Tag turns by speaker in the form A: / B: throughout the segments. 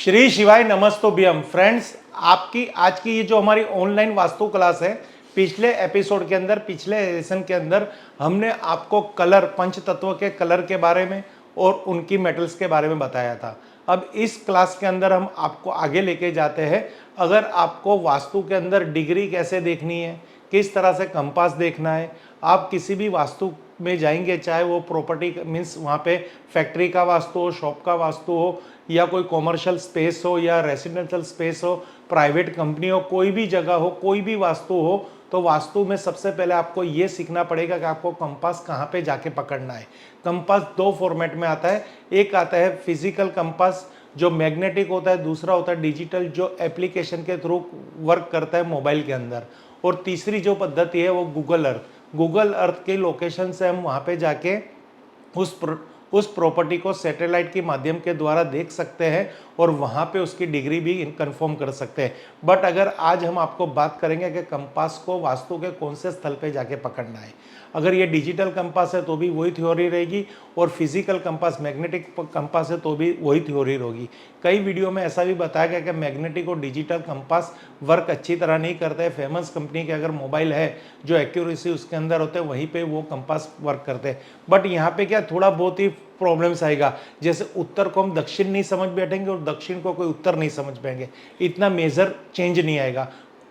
A: श्री शिवाय नमस्तोभ्यम फ्रेंड्स, आपकी आज की ये जो हमारी ऑनलाइन वास्तु क्लास है, पिछले एपिसोड के अंदर, पिछले सेशन के अंदर हमने आपको कलर, पंच तत्व के कलर के बारे में और उनकी मेटल्स के बारे में बताया था। अब इस क्लास के अंदर हम आपको आगे लेके जाते हैं। अगर आपको वास्तु के अंदर डिग्री कैसे देखनी है, किस तरह से कंपास देखना है, आप किसी भी वास्तु में जाएंगे, चाहे वो प्रॉपर्टी मीन्स वहाँ पे फैक्ट्री का वास्तु हो, शॉप का वास्तु हो, या कोई कॉमर्शियल स्पेस हो, या रेसिडेंशियल स्पेस हो, प्राइवेट कंपनी हो, कोई भी जगह हो, कोई भी वास्तु हो, तो वास्तु में सबसे पहले आपको ये सीखना पड़ेगा कि आपको कंपास कहाँ पे जाके पकड़ना है। कंपास दो फॉर्मेट में आता है। एक आता है फिजिकल कंपास जो मैग्नेटिक होता है, दूसरा होता है डिजिटल जो एप्लीकेशन के थ्रू वर्क करता है मोबाइल के अंदर, और तीसरी जो पद्धति है वो गूगल अर्थ। गूगल अर्थ के लोकेशन से हम वहाँ पे जाके उस प्रॉपर्टी को सैटेलाइट के माध्यम के द्वारा देख सकते हैं और वहाँ पे उसकी डिग्री भी कंफर्म कर सकते हैं। बट अगर आज हम आपको बात करेंगे कि कंपास को वास्तु के कौन से स्थल पे जाके पकड़ना है, अगर ये डिजिटल कंपास है तो भी वही थ्योरी रहेगी, और फिजिकल कंपास मैग्नेटिक कंपास है तो भी वही थ्योरी होगी। कई वीडियो में ऐसा भी बताया गया कि मैग्नेटिक और डिजिटल कंपास वर्क अच्छी तरह नहीं करते हैं। फेमस कंपनी के अगर मोबाइल है जो एक्यूरेसी उसके अंदर होते हैं, वहीं पे वो कंपास वर्क करते हैं। बट यहाँ पे क्या थोड़ा बहुत ही प्रॉब्लम्स आएगा, जैसे उत्तर को हम दक्षिण नहीं समझ बैठेंगे और दक्षिण को कोई उत्तर नहीं समझ पाएंगे, इतना मेजर चेंज नहीं आएगा।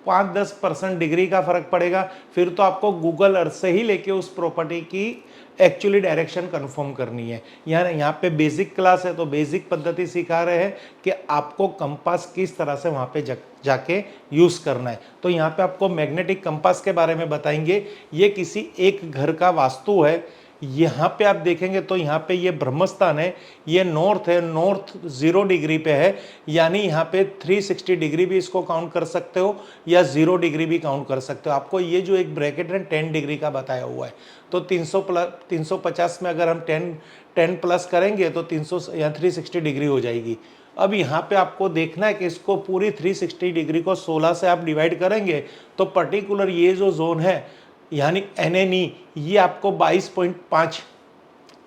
A: 5-10% डिग्री का फर्क पड़ेगा, फिर तो आपको गूगल अर्थ से ही लेके उस प्रॉपर्टी की एक्चुअली डायरेक्शन कंफर्म करनी है। यहाँ पे बेसिक क्लास है तो बेसिक पद्धति सिखा रहे हैं कि आपको कंपास किस तरह से वहाँ पे जाके यूज़ करना है। तो यहाँ पे आपको मैग्नेटिक कंपास के बारे में बताएंगे। ये किसी एक घर का वास्तु है। यहाँ पे आप देखेंगे तो यहाँ पे ये ब्रह्मस्थान है, ये नॉर्थ है, नॉर्थ 0 डिग्री पे है, यानी यहाँ पे 360 डिग्री भी इसको काउंट कर सकते हो या 0 डिग्री भी काउंट कर सकते हो। आपको ये जो एक ब्रैकेट है 10 डिग्री का बताया हुआ है, तो 350 में अगर हम 10 प्लस करेंगे तो 300 या 360 डिग्री हो जाएगी। अब यहाँ पे आपको देखना है कि इसको पूरी 360 डिग्री को 16 से आप डिवाइड करेंगे तो पर्टिकुलर ये जो जोन है यानी NNE ये आपको 22.5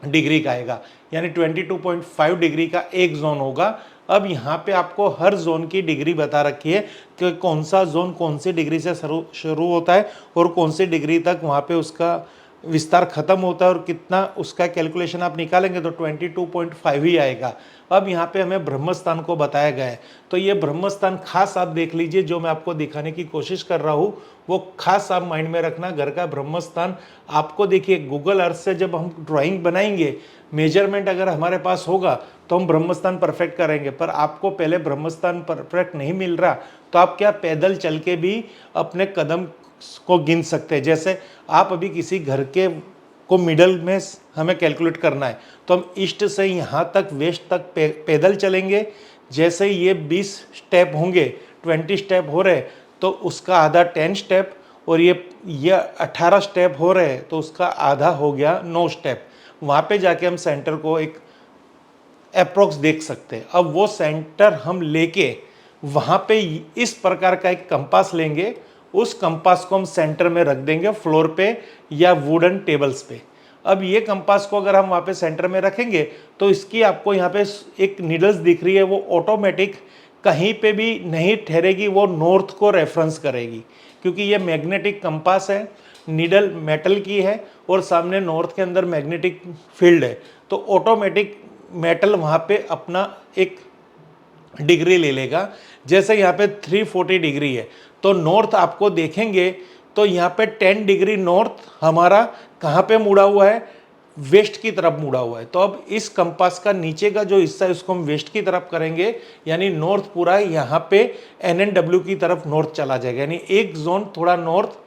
A: डिग्री का आएगा, यानी 22.5 डिग्री का एक जोन होगा। अब यहाँ पे आपको हर जोन की डिग्री बता रखी है कि कौन सा जोन कौन सी डिग्री से शुरू होता है और कौन सी डिग्री तक वहाँ पे उसका विस्तार खत्म होता है, और कितना उसका कैलकुलेशन आप निकालेंगे तो 22.5 ही आएगा। अब यहाँ पे हमें ब्रह्मस्थान को बताया गया है, तो ये ब्रह्मस्थान खास आप देख लीजिए, जो मैं आपको दिखाने की कोशिश कर रहा हूँ वो खास आप माइंड में रखना। घर का ब्रह्मस्थान आपको देखिए, गूगल अर्थ से जब हम ड्राइंग बनाएंगे, मेजरमेंट अगर हमारे पास होगा तो हम ब्रह्मस्थान परफेक्ट करेंगे, पर आपको पहले ब्रह्मस्थान परफेक्ट नहीं मिल रहा तो आप क्या पैदल चल के भी अपने कदम को गिन सकते हैं। जैसे आप अभी किसी घर के को मिडल में हमें कैलकुलेट करना है तो हम ईस्ट से यहाँ तक वेस्ट तक पैदल चलेंगे। जैसे ये 20 स्टेप होंगे, 20 स्टेप हो रहे तो उसका आधा 10 स्टेप, और ये 18 स्टेप हो रहे तो उसका आधा हो गया 9 स्टेप। वहाँ पे जाके हम सेंटर को एक अप्रोक्स देख सकते हैं। अब वो सेंटर हम लेके वहाँ पे इस प्रकार का एक कंपास लेंगे, उस कंपास को हम सेंटर में रख देंगे फ्लोर पे या वुडन टेबल्स पे। अब ये कंपास को अगर हम वहाँ पे सेंटर में रखेंगे तो इसकी आपको यहाँ पे एक नीडल्स दिख रही है, वो ऑटोमेटिक कहीं पे भी नहीं ठहरेगी, वो नॉर्थ को रेफरेंस करेगी, क्योंकि ये मैग्नेटिक कंपास है, नीडल मेटल की है और सामने नॉर्थ के अंदर मैग्नेटिक फील्ड है, तो ऑटोमेटिक मेटल वहाँ पे अपना एक डिग्री ले लेगा। जैसे यहाँ पे 340 डिग्री है तो नॉर्थ आपको देखेंगे तो यहाँ पे 10 डिग्री नॉर्थ हमारा कहाँ पे मुड़ा हुआ है, वेस्ट की तरफ मुड़ा हुआ है। तो अब इस कंपास का नीचे का जो हिस्सा है उसको हम वेस्ट की तरफ करेंगे, यानी नॉर्थ पूरा यहाँ पे NNW की तरफ नॉर्थ चला जाएगा, यानी एक जोन थोड़ा नॉर्थ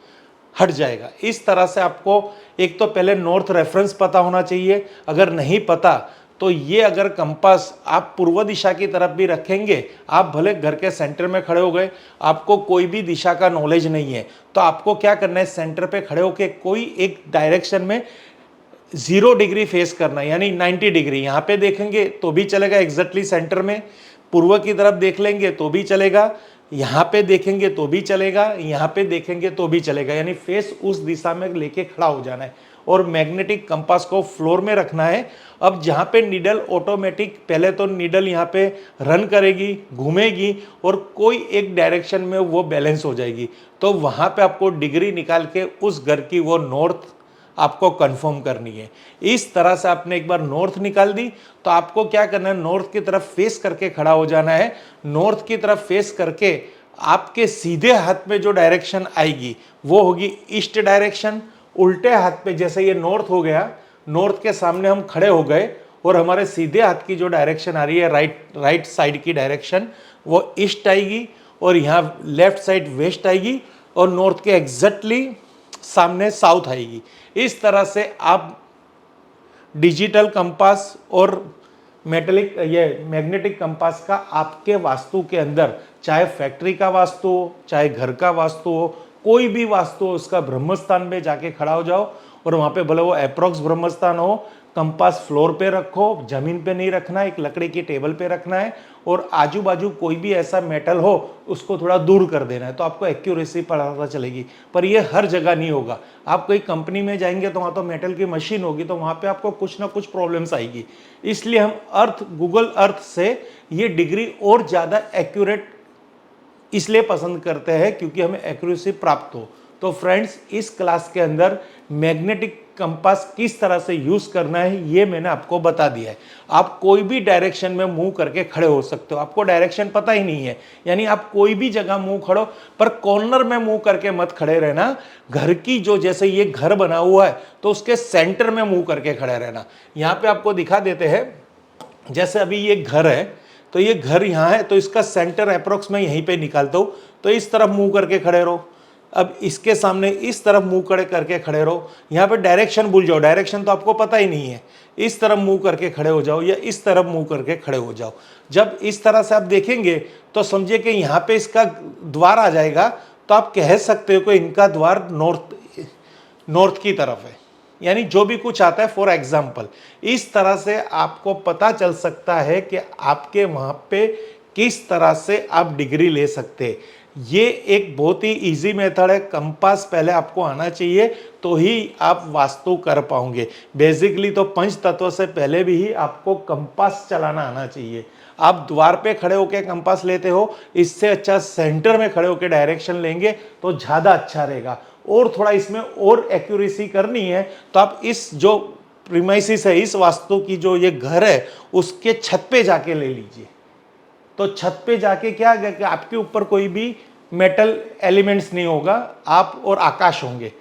A: हट जाएगा। इस तरह से आपको एक तो पहले नॉर्थ रेफरेंस पता होना चाहिए, अगर नहीं पता तो ये अगर कंपास आप पूर्व दिशा की तरफ भी रखेंगे, आप भले घर के सेंटर में खड़े हो गए, आपको कोई भी दिशा का नॉलेज नहीं है, तो आपको क्या करना है, सेंटर पे खड़े होकर कोई एक डायरेक्शन में 0 डिग्री फेस करना है, यानी 90 डिग्री। यहाँ पे देखेंगे तो भी चलेगा एग्जैक्टली सेंटर में, पूर्व की तरफ देख लेंगे तो भी चलेगा, यहाँ पे देखेंगे तो भी चलेगा, यहाँ पे देखेंगे तो भी चलेगा, यानी फेस उस दिशा में लेके खड़ा हो जाना है। और मैग्नेटिक कंपास को फ्लोर में रखना है। अब जहाँ पे नीडल ऑटोमेटिक, पहले तो नीडल यहाँ पे रन करेगी, घूमेगी और कोई एक डायरेक्शन में वो बैलेंस हो जाएगी। तो वहाँ पे आपको डिग्री निकाल के उस घर की वो नॉर्थ आपको कंफर्म करनी है। इस तरह से आपने एक बार नॉर्थ निकाल दी तो आपको क्या करना है, नॉर्थ की तरफ फेस करके खड़ा हो जाना है। नॉर्थ की तरफ फेस करके आपके सीधे हाथ में जो डायरेक्शन आएगी वो होगी ईस्ट डायरेक्शन। उल्टे हाथ पे जैसे ये नॉर्थ हो गया, नॉर्थ के सामने हम खड़े हो गए और हमारे सीधे हाथ की जो डायरेक्शन आ रही है राइट साइड की डायरेक्शन वो ईस्ट आएगी और यहाँ लेफ्ट साइड वेस्ट आएगी और नॉर्थ के एग्जैक्टली सामने साउथ आएगी। इस तरह से आप डिजिटल कंपास और मेटेलिक ये मैग्नेटिक कंपास का आपके वास्तु के अंदर, चाहे फैक्ट्री का वास्तु हो, चाहे घर का वास्तु हो, कोई भी वास्तु हो, उसका ब्रह्मस्थान में जाके खड़ा हो जाओ और वहाँ पे भले वो अप्रोक्स ब्रह्मस्थान हो, कंपास फ्लोर पे रखो, जमीन पे नहीं रखना, एक लकड़ी की टेबल पे रखना है और आजू बाजू कोई भी ऐसा मेटल हो उसको थोड़ा दूर कर देना है, तो आपको एक्यूरेसी पता चलेगी। पर ये हर जगह नहीं होगा। आप कोई कंपनी में जाएंगे तो वहाँ तो मेटल की मशीन होगी, तो वहाँ पे आपको कुछ ना कुछ प्रॉब्लम्स आएगी। इसलिए हम गूगल अर्थ से ये डिग्री और ज़्यादा एक्यूरेट इसलिए पसंद करते हैं क्योंकि हमें एक्यूरेसी प्राप्त हो। तो फ्रेंड्स, इस क्लास के अंदर मैग्नेटिक कंपास किस तरह से यूज करना है ये मैंने आपको बता दिया है। आप कोई भी डायरेक्शन में मूव करके खड़े हो सकते हो। आपको डायरेक्शन पता ही नहीं है, यानी आप कोई भी जगह मूव खड़ो, पर कॉर्नर में मूव करके मत खड़े रहना। घर की जो, जैसे ये घर बना हुआ है तो उसके सेंटर में मूव करके खड़े रहना। यहाँ पे आपको दिखा देते हैं, जैसे अभी ये घर है तो ये घर यहाँ है तो इसका सेंटर अप्रोक्स मैं यहीं पे निकालता हूँ, तो इस तरफ मूव करके खड़े रहो। अब इसके सामने इस तरफ मुंह करके खड़े रहो। यहाँ पे डायरेक्शन भूल जाओ, डायरेक्शन तो आपको पता ही नहीं है। इस तरफ मुंह करके खड़े हो जाओ या इस तरफ मुंह करके खड़े हो जाओ। जब इस तरह से आप देखेंगे तो समझिए कि यहाँ पे इसका द्वार आ जाएगा, तो आप कह सकते हो कि इनका द्वार नॉर्थ की तरफ है, यानी जो भी कुछ आता है। फॉर एग्जाम्पल, इस तरह से आपको पता चल सकता है कि आपके वहाँ पे किस तरह से आप डिग्री ले सकते हैं। ये एक बहुत ही इजी मेथड है। कंपास पहले आपको आना चाहिए तो ही आप वास्तु कर पाओगे। बेसिकली तो पंच तत्व से पहले भी ही आपको कंपास चलाना आना चाहिए। आप द्वार पे खड़े होकर कंपास लेते हो, इससे अच्छा सेंटर में खड़े होकर डायरेक्शन लेंगे तो ज़्यादा अच्छा रहेगा। और थोड़ा इसमें और एक्यूरेसी करनी है तो आप इस जो प्रीमाइसिस है, इस वास्तु की जो ये घर है, उसके छत पे जाके ले लीजिए। तो छत पे जाके क्या है कि आपके ऊपर कोई भी मेटल एलिमेंट्स नहीं होगा, आप और आकाश होंगे।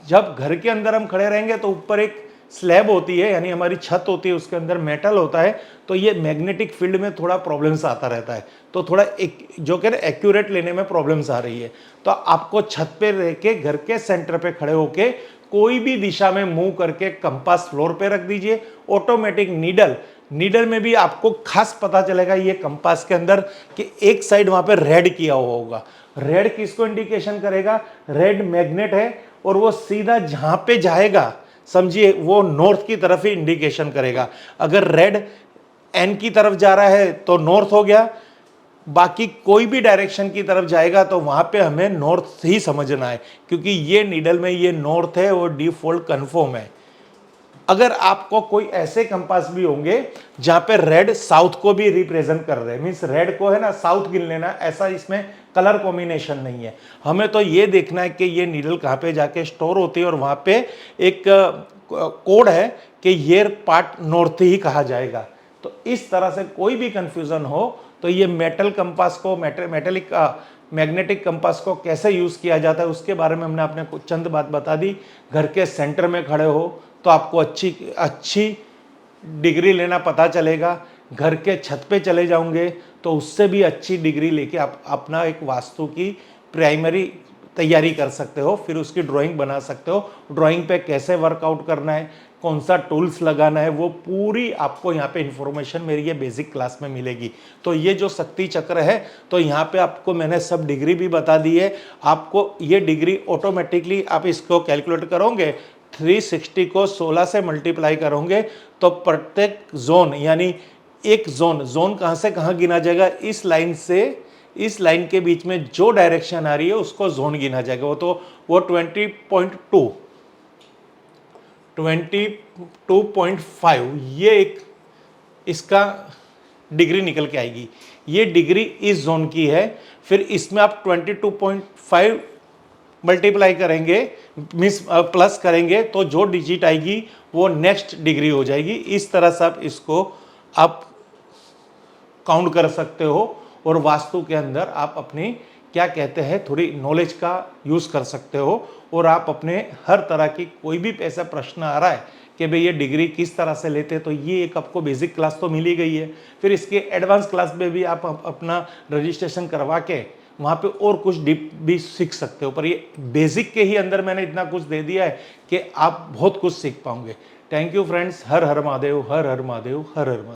A: जब घर के अंदर हम खड़े रहेंगे तो ऊपर एक स्लैब होती है, यानी हमारी छत होती है, उसके अंदर मेटल होता है, तो ये मैग्नेटिक फील्ड में थोड़ा प्रॉब्लम्स आता रहता है। तो थोड़ा एक जो कह रहे एक्यूरेट लेने में प्रॉब्लम्स आ रही है, तो आपको छत पे रह के घर के सेंटर पे खड़े होके कोई भी दिशा में मूव करके कंपास फ्लोर पे रख दीजिए। ऑटोमेटिक नीडल में भी आपको खास पता चलेगा ये कंपास के अंदर कि एक साइड वहां पे रेड किया हुआ होगा। रेड किसको इंडिकेशन करेगा? रेड मैग्नेट है और वो सीधा जहां पे जाएगा समझिए वो नॉर्थ की तरफ ही इंडिकेशन करेगा। अगर रेड एन की तरफ जा रहा है तो नॉर्थ हो गया, बाकी कोई भी डायरेक्शन की तरफ जाएगा तो वहां पे हमें नॉर्थ ही समझना है, क्योंकि ये नीडल में ये नॉर्थ है और डिफॉल्ट कन्फर्म है। अगर आपको कोई ऐसे कंपास भी होंगे जहां पे रेड साउथ को भी रिप्रेजेंट कर रहे हैं, मींस रेड को है ना साउथ गिन लेना, ऐसा इसमें कलर कॉम्बिनेशन नहीं है। हमें तो ये देखना है कि ये नीडल कहां पे जाके स्टोर होती है और वहां पे एक कोड है कि ये पार्ट नॉर्थ ही कहा जाएगा। तो इस तरह से कोई भी कंफ्यूजन हो तो ये मेटल कंपास को, मेटेलिक मैग्नेटिक कंपास को कैसे यूज किया जाता है उसके बारे में हमने आपने कुछ चंद बात बता दी। घर के सेंटर में खड़े हो तो आपको अच्छी डिग्री लेना पता चलेगा। घर के छत पे चले जाओगे तो उससे भी अच्छी डिग्री लेके आप अपना एक वास्तु की प्राइमरी तैयारी कर सकते हो, फिर उसकी ड्राइंग बना सकते हो। ड्राइंग पे कैसे वर्कआउट करना है, कौन सा टूल्स लगाना है, वो पूरी आपको यहाँ पे इंफॉर्मेशन मेरी ये बेसिक क्लास में मिलेगी। तो ये जो शक्ति चक्र है, तो यहाँ पे आपको मैंने सब डिग्री भी बता दी है। आपको ये डिग्री ऑटोमेटिकली आप इसको कैलकुलेट करोगे, 360 को 16 से मल्टीप्लाई करोगे तो प्रत्येक जोन, यानी एक जोन कहाँ से कहाँ गिना जाएगा, इस लाइन से इस लाइन के बीच में जो डायरेक्शन आ रही है उसको जोन गिना जाएगा। वो 20.2 22.5 ये एक इसका डिग्री निकल के आएगी। ये डिग्री इस जोन की है। फिर इसमें आप 22.5 मल्टीप्लाई करेंगे, मीन्स प्लस करेंगे, तो जो डिजिट आएगी वो नेक्स्ट डिग्री हो जाएगी। इस तरह से आप काउंट कर सकते हो और वास्तु के अंदर आप अपनी क्या कहते हैं थोड़ी नॉलेज का यूज़ कर सकते हो। और आप अपने हर तरह की कोई भी ऐसा प्रश्न आ रहा है कि भाई ये डिग्री किस तरह से लेते हैं, तो ये एक आपको बेसिक क्लास तो मिल ही गई है। फिर इसके एडवांस क्लास में भी आप अपना रजिस्ट्रेशन करवा के वहाँ पे और कुछ डीप भी सीख सकते हो। पर ये बेसिक के ही अंदर मैंने इतना कुछ दे दिया है कि आप बहुत कुछ सीख पाओगे। Thank you friends. Her her Mahadev, her her Mahadev, her her Mahadev.